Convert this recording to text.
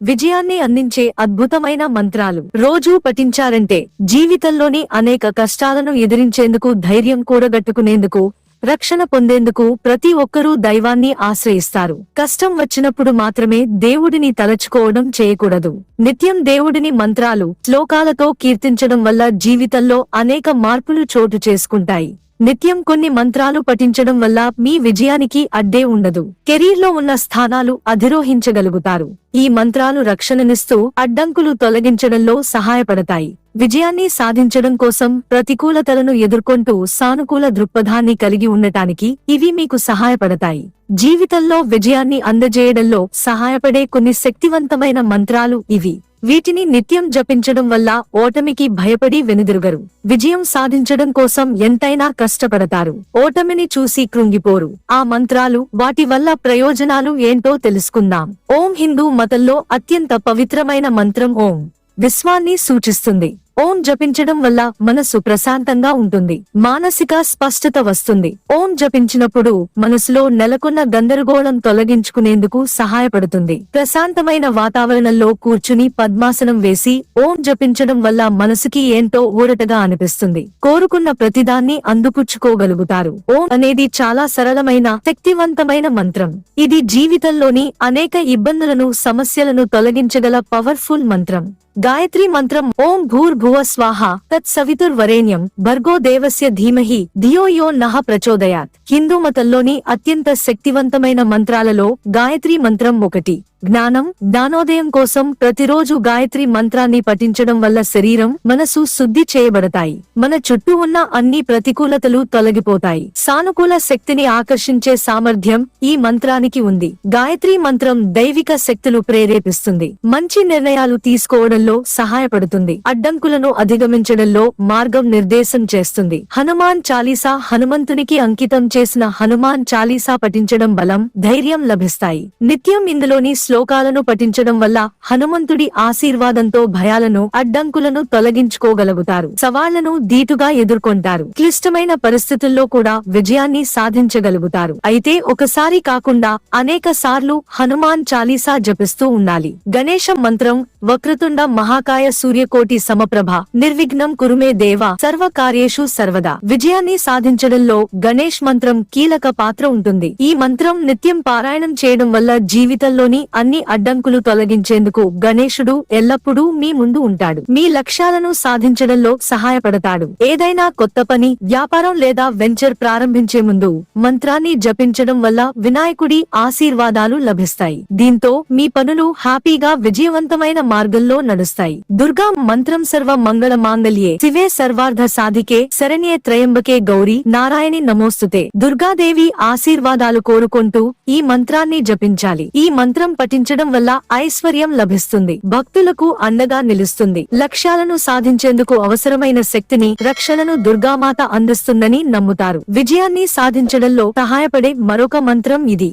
విజయాన్ని అందించే అద్భుతమైన మంత్రాలు రోజూ పఠించారంటే జీవితంలోని అనేక కష్టాలను ఎదిరించేందుకు ధైర్యం కూడగట్టుకునేందుకు రక్షణ పొందేందుకు ప్రతి ఒక్కరూ దైవాన్ని ఆశ్రయిస్తారు. కష్టం వచ్చినప్పుడు మాత్రమే దేవుడిని తలచుకోవడం చేయకూడదు. నిత్యం దేవుడిని మంత్రాలు శ్లోకాలతో కీర్తించడం వల్ల జీవితంలో అనేక మార్పులు చోటు చేసుకుంటాయి. నిత్యం కొన్ని మంత్రాలు పఠించడం వల్ల మీ విజయానికి అడ్డే ఉండదు. కెరీర్లో ఉన్న స్థానాలు అధిరోహించగలుగుతారు. ఈ మంత్రాలు రక్షణనిస్తూ అడ్డంకులు తొలగించడంలో సహాయపడతాయి. విజయాన్ని సాధించడం కోసం ప్రతికూలతలను ఎదుర్కొంటూ సానుకూల దృక్పథాన్ని కలిగి ఉండటానికి ఇవి మీకు సహాయపడతాయి. జీవితంలో విజయాన్ని అందజేయడంలో సహాయపడే కొన్ని శక్తివంతమైన మంత్రాలు ఇవి. వీటిని నిత్యం జపించడం వల్ల ఓటమికి భయపడి వెనుదిరుగరు. విజయం సాధించడం కోసం ఎంతైనా కష్టపడతారు. ఓటమిని చూసి కృంగిపోరు. ఆ మంత్రాలు, వాటి వల్ల ప్రయోజనాలు ఏంటో తెలుసుకుందాం. ఓం హిందూ మతంలో అత్యంత పవిత్రమైన మంత్రం ఓం విశ్వాన్ని సూచిస్తుంది. ఓం జపించడం వల్ల మనసు ప్రశాంతంగా ఉంటుంది. మానసిక స్పష్టత వస్తుంది. ఓం జపించినప్పుడు మనసులో నెలకొన్న గందరగోళం తొలగించుకునేందుకు సహాయపడుతుంది. ప్రశాంతమైన వాతావరణంలో కూర్చుని పద్మాసనం వేసి ఓం జపించడం వల్ల మనసుకి ఏంటో ఊరటగా అనిపిస్తుంది. కోరుకున్న ప్రతిదాన్ని అందిపుచ్చుకోగలుగుతారు. ఓం అనేది చాలా సరళమైన, శక్తివంతమైన మంత్రం. ఇది జీవితంలోని అనేక ఇబ్బందులను, సమస్యలను తొలగించగల పవర్ఫుల్ మంత్రం. గాయత్రి మంత్రం ఓం భూర్భువ స్వాహ తత్ సవితుర్వరేణ్యం భర్గో దేవస్య ధీమహి ధియో యో నః ప్రచోదయాత్. హిందూ మతంలోని అత్యంత శక్తివంతమైన మంత్రాలలో గాయత్రి మంత్రం ఒకటి. జ్ఞానం, జ్ఞానోదయం కోసం ప్రతిరోజు గాయత్రి మంత్రాన్ని పఠించడం వల్ల శరీరం, మనసు శుద్ధి చేయబడతాయి. మన చుట్టూ ఉన్న అన్ని ప్రతికూలతలు తొలగిపోతాయి. సానుకూల శక్తిని ఆకర్షించే సామర్థ్యం ఈ మంత్రానికి ఉంది. గాయత్రి మంత్రం దైవిక శక్తులు ప్రేరేపిస్తుంది. మంచి నిర్ణయాలు తీసుకోవడంలో సహాయపడుతుంది. అడ్డంకులను అధిగమించడంలో మార్గం నిర్దేశం చేస్తుంది. హనుమాన్ చాలీసా హనుమంతునికి అంకితం చేసిన హనుమాన్ చాలీసా పఠించడం బలం, ధైర్యం లభిస్తాయి. నిత్యం ఇందులోని శ్లోకాలను పఠించడం వల్ల హనుమంతుడి ఆశీర్వాదంతో భయాలను, అడ్డంకులను తొలగించుకోగలుగుతారు. సవాళ్లను ధీటుగా ఎదుర్కొంటారు. క్లిష్టమైన పరిస్థితుల్లో కూడా విజయాన్ని సాధించగలుగుతారు. అయితే ఒకసారి కాకుండా అనేక సార్లు హనుమాన్ చాలీసా జపిస్తూ ఉండాలి. గణేశ మంత్రం వక్రతుండ మహాకాయ సూర్యకోటి సమప్రభ నిర్విఘ్నం కురుమే దేవ సర్వకార్యేషు సర్వదా. విజయాన్ని సాధించడంలో గణేష్ మంత్రం కీలక పాత్ర ఉంటుంది. ఈ మంత్రం నిత్యం పారాయణం చేయడం వల్ల జీవితంలోని అన్ని అడ్డంకులు తొలగించేందుకు గణేశుడు ఎల్లప్పుడూ మీ ముందు ఉంటాడు. మీ లక్ష్యాలను సాధించడంలో సహాయపడతాడు. ఏదైనా కొత్త పని, వ్యాపారం లేదా వెంచర్ ప్రారంభించే ముందు మంత్రాన్ని జపించడం వల్ల వినాయకుడి ఆశీర్వాదాలు లభిస్తాయి. దీంతో మీ పనులు హ్యాపీగా, విజయవంతమైన మార్గంలో నడుస్తాయి. దుర్గా మంత్రం సర్వ మంగళ మాంగళ్యే శివే సర్వార్థ సాధికే శరణ్యే త్రయంబకే గౌరీ నారాయణి నమోస్తుతే. దుర్గాదేవి ఆశీర్వాదాలు కోరుకుంటూ ఈ మంత్రాన్ని జపించాలి. ఈ మంత్రం పఠించడం వల్ల ఐశ్వర్యం లభిస్తుంది. భక్తులకు అండగా నిలుస్తుంది. లక్ష్యాలను సాధించేందుకు అవసరమైన శక్తిని, రక్షణను దుర్గామాత అందిస్తుందని నమ్ముతారు. విజయాన్ని సాధించడంలో సహాయపడే మరొక మంత్రం ఇది.